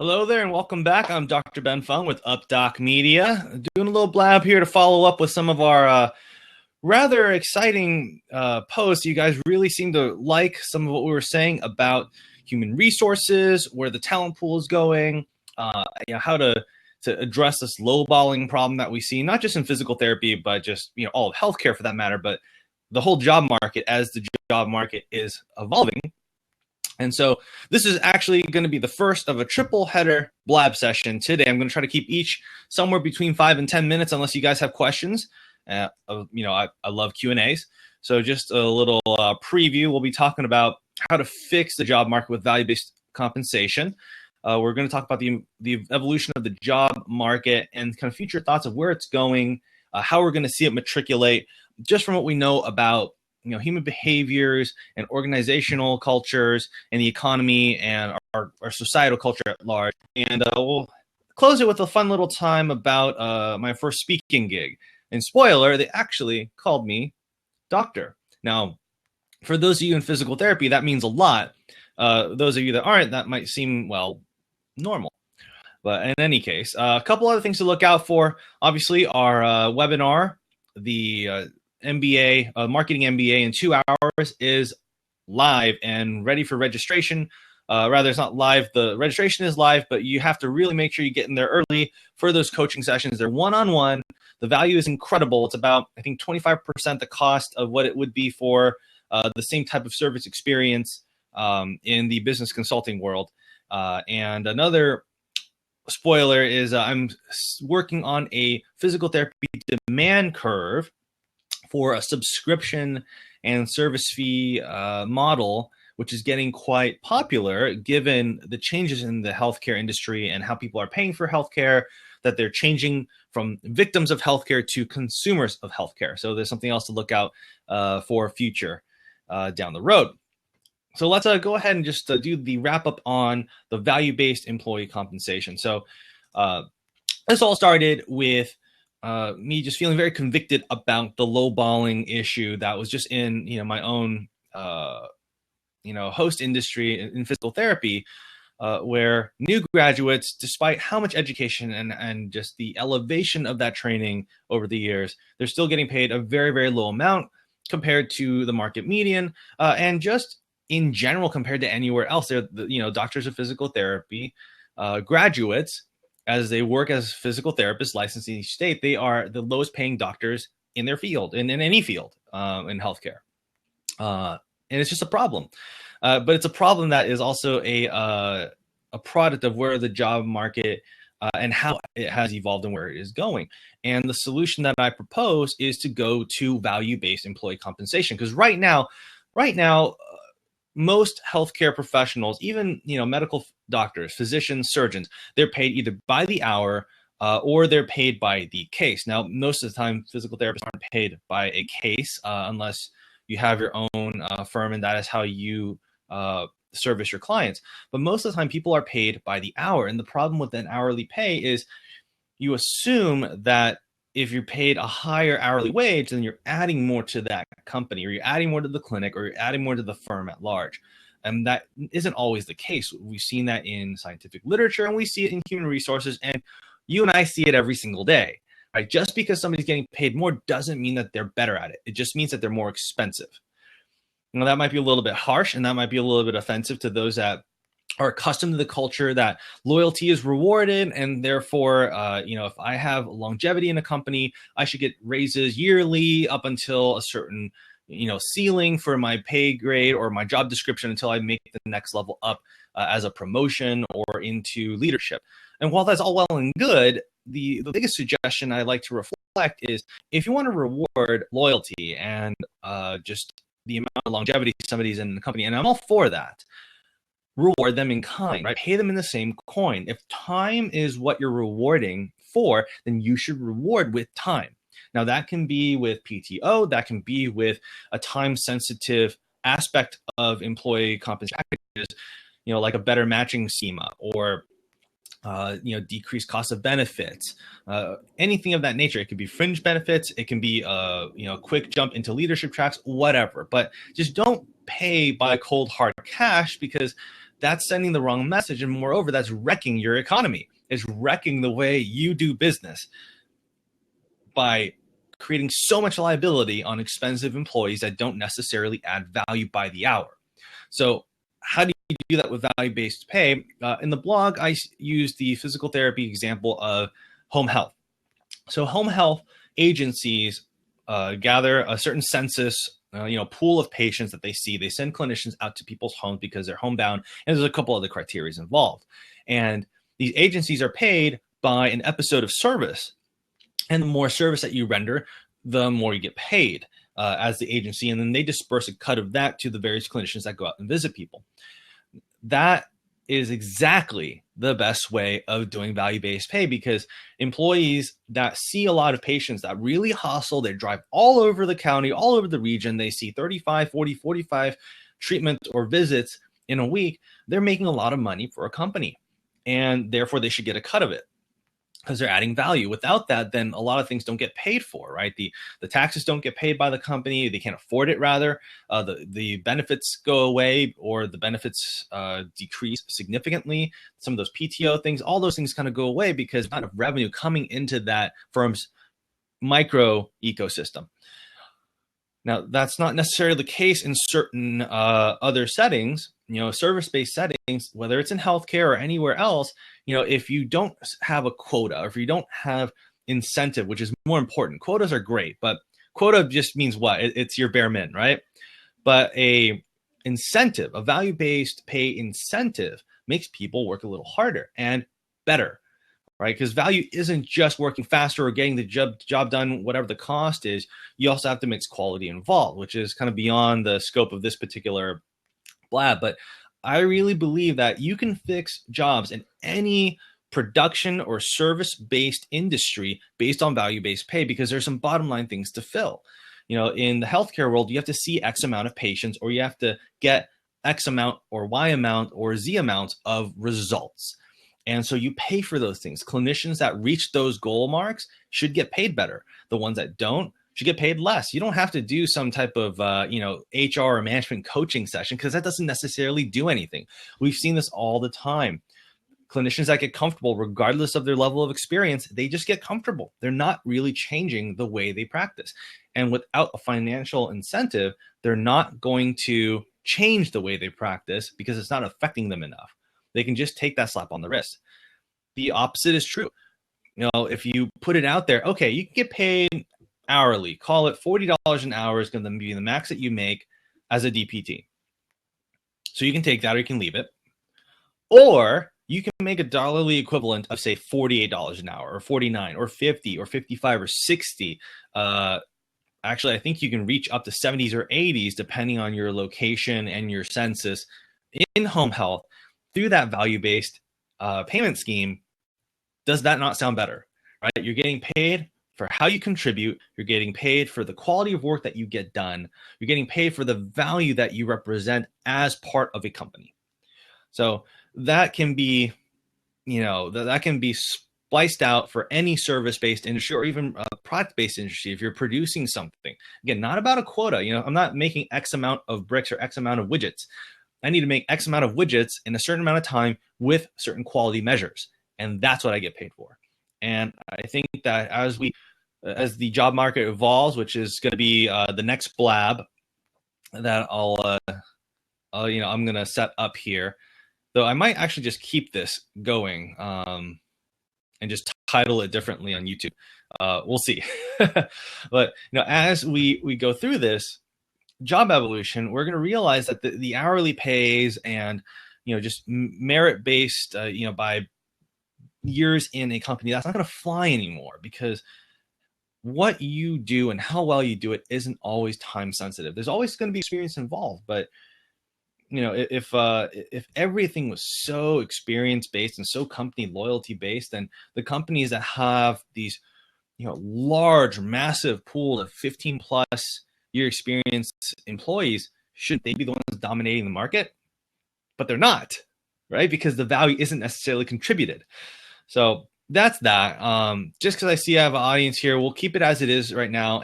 Hello there and welcome back. I'm Dr. Ben Fung with UpDoc Media, doing a little blab here to follow up with some of our rather exciting posts. You guys really seem to like some of what we were saying about human resources, where the talent pool is going, how to address this lowballing problem that we see, not just in physical therapy, but just all of healthcare for that matter, but the whole job market as the job market is evolving. And so this is actually going to be the first of a triple header blab session today. I'm going to try to keep each somewhere between 5 and 10 minutes, unless you guys have questions. I love Q&As. So just a little preview. We'll be talking about how to fix the job market with value-based compensation. We're going to talk about the evolution of the job market and kind of future thoughts of where it's going, how we're going to see it matriculate, just from what we know about human behaviors and organizational cultures and the economy and our societal culture at large. And we'll close it with a fun little time about my first speaking gig. And spoiler, they actually called me doctor. Now, for those of you in physical therapy, that means a lot. Those of you that aren't, that might seem, well, normal. But in any case, a couple other things to look out for. Obviously, our webinar, the MBA, marketing MBA in 2 hours is live and ready for registration. Rather, it's not live. The registration is live, but you have to really make sure you get in there early for those coaching sessions. They're one-on-one. The value is incredible. It's about, I think, 25% the cost of what it would be for the same type of service experience in the business consulting world. And another spoiler is I'm working on a physical therapy demand curve for a subscription and service fee model, which is getting quite popular given the changes in the healthcare industry and how people are paying for healthcare, that they're changing from victims of healthcare to consumers of healthcare. So there's something else to look out for future down the road. So let's go ahead and just do the wrap up on the value-based employee compensation. So this all started with me just feeling very convicted about the lowballing issue that was just in my own host industry in physical therapy, where new graduates, despite how much education and just the elevation of that training over the years, they're still getting paid a very, very low amount compared to the market median, and just in general compared to anywhere else. They're doctors of physical therapy graduates. As they work as physical therapists licensed in each state, they are the lowest paying doctors in their field, in any field in healthcare. And it's just a problem. But it's a problem that is also a product of where the job market and how it has evolved and where it is going. And the solution that I propose is to go to value-based employee compensation. Because right now, most healthcare professionals, even medical doctors, physicians, surgeons, they're paid either by the hour or they're paid by the case. Now, most of the time, physical therapists aren't paid by a case unless you have your own firm, and that is how you service your clients. But most of the time, people are paid by the hour. And the problem with an hourly pay is you assume that if you're paid a higher hourly wage, then you're adding more to that company, or you're adding more to the clinic, or you're adding more to the firm at large. And that isn't always the case. We've seen that in scientific literature, and we see it in human resources, and you and I see it every single day. Right? Just because somebody's getting paid more doesn't mean that they're better at it. It just means that they're more expensive. Now, that might be a little bit harsh, and that might be a little bit offensive to those that are accustomed to the culture that loyalty is rewarded, and therefore, if I have longevity in a company, I should get raises yearly up until a certain, ceiling for my pay grade or my job description until I make the next level up as a promotion or into leadership. And while that's all well and good, the biggest suggestion I like to reflect is if you want to reward loyalty and just the amount of longevity somebody's in the company, and I'm all for that, reward them in kind, right? Pay them in the same coin. If time is what you're rewarding for, then you should reward with time. Now, that can be with PTO, that can be with a time-sensitive aspect of employee compensation packages, like a better matching schema, or decreased cost of benefits, anything of that nature. It could be fringe benefits, it can be quick jump into leadership tracks, whatever. But just don't pay by cold hard cash, because that's sending the wrong message. And moreover, that's wrecking your economy. It's wrecking the way you do business by creating so much liability on expensive employees that don't necessarily add value by the hour. So how do you do that with value-based pay? In the blog, I use the physical therapy example of home health. So home health agencies gather a certain census, pool of patients that they see. They send clinicians out to people's homes because they're homebound, and there's a couple other criteria involved. And these agencies are paid by an episode of service. And the more service that you render, the more you get paid as the agency. And then they disperse a cut of that to the various clinicians that go out and visit people. That is exactly the best way of doing value-based pay, because employees that see a lot of patients that really hustle, they drive all over the county, all over the region, they see 35, 40, 45 treatments or visits in a week, they're making a lot of money for a company. And therefore, they should get a cut of it because they're adding value. Without that, then a lot of things don't get paid for, right? The taxes don't get paid by the company. They can't afford it, rather. The benefits go away, or the benefits decrease significantly. Some of those PTO things, all those things kind of go away because not enough revenue coming into that firm's micro ecosystem. Now, that's not necessarily the case in certain other settings, service-based settings, whether it's in healthcare or anywhere else. If you don't have a quota, or if you don't have incentive, which is more important. Quotas are great, but quota just means what? It's your bare min, right? But a incentive, a value-based pay incentive, makes people work a little harder and better, right? Because value isn't just working faster or getting the job done, whatever the cost is. You also have to mix quality involved, which is kind of beyond the scope of this particular blab. But I really believe that you can fix jobs in any production or service-based industry based on value-based pay, because there's some bottom line things to fill. In the healthcare world, you have to see X amount of patients, or you have to get X amount or Y amount or Z amount of results. And so you pay for those things. Clinicians that reach those goal marks should get paid better. The ones that don't should get paid less. You don't have to do some type of, HR or management coaching session, because that doesn't necessarily do anything. We've seen this all the time. Clinicians that get comfortable, regardless of their level of experience, they just get comfortable. They're not really changing the way they practice. And without a financial incentive, they're not going to change the way they practice because it's not affecting them enough. They can just take that slap on the wrist. The opposite is true. If you put it out there, okay, you can get paid hourly, call it $40 an hour is going to be the max that you make as a DPT. So you can take that or you can leave it. Or you can make a dollarly equivalent of, say, $48 an hour, or $49 or $50 or $55 or $60. Actually, I think you can reach up to $70s or $80s depending on your location and your census in home health through that value-based payment scheme. Does that not sound better, right? You're getting paid for how you contribute. You're getting paid for the quality of work that you get done. You're getting paid for the value that you represent as part of a company. So that can be, that can be spliced out for any service-based industry, or even a product-based industry. If you're producing something, again, not about a quota. I'm not making X amount of bricks or X amount of widgets. I need to make X amount of widgets in a certain amount of time with certain quality measures. And that's what I get paid for. And I think that as the job market evolves, which is going to be the next blab that I'm going to set up here, though I might actually just keep this going and just title it differently on YouTube. We'll see. But as we go through this job evolution, we're going to realize that the hourly pays and just merit-based by years in a company, that's not going to fly anymore, because what you do and how well you do it isn't always time sensitive. There's always going to be experience involved, but if everything was so experience based and so company loyalty based, then the companies that have these large, massive pool of 15 plus year experienced employees, shouldn't they be the ones dominating the market? But they're not, right? Because the value isn't necessarily contributed. So that's that. Just because I see I have an audience here, we'll keep it as it is right now.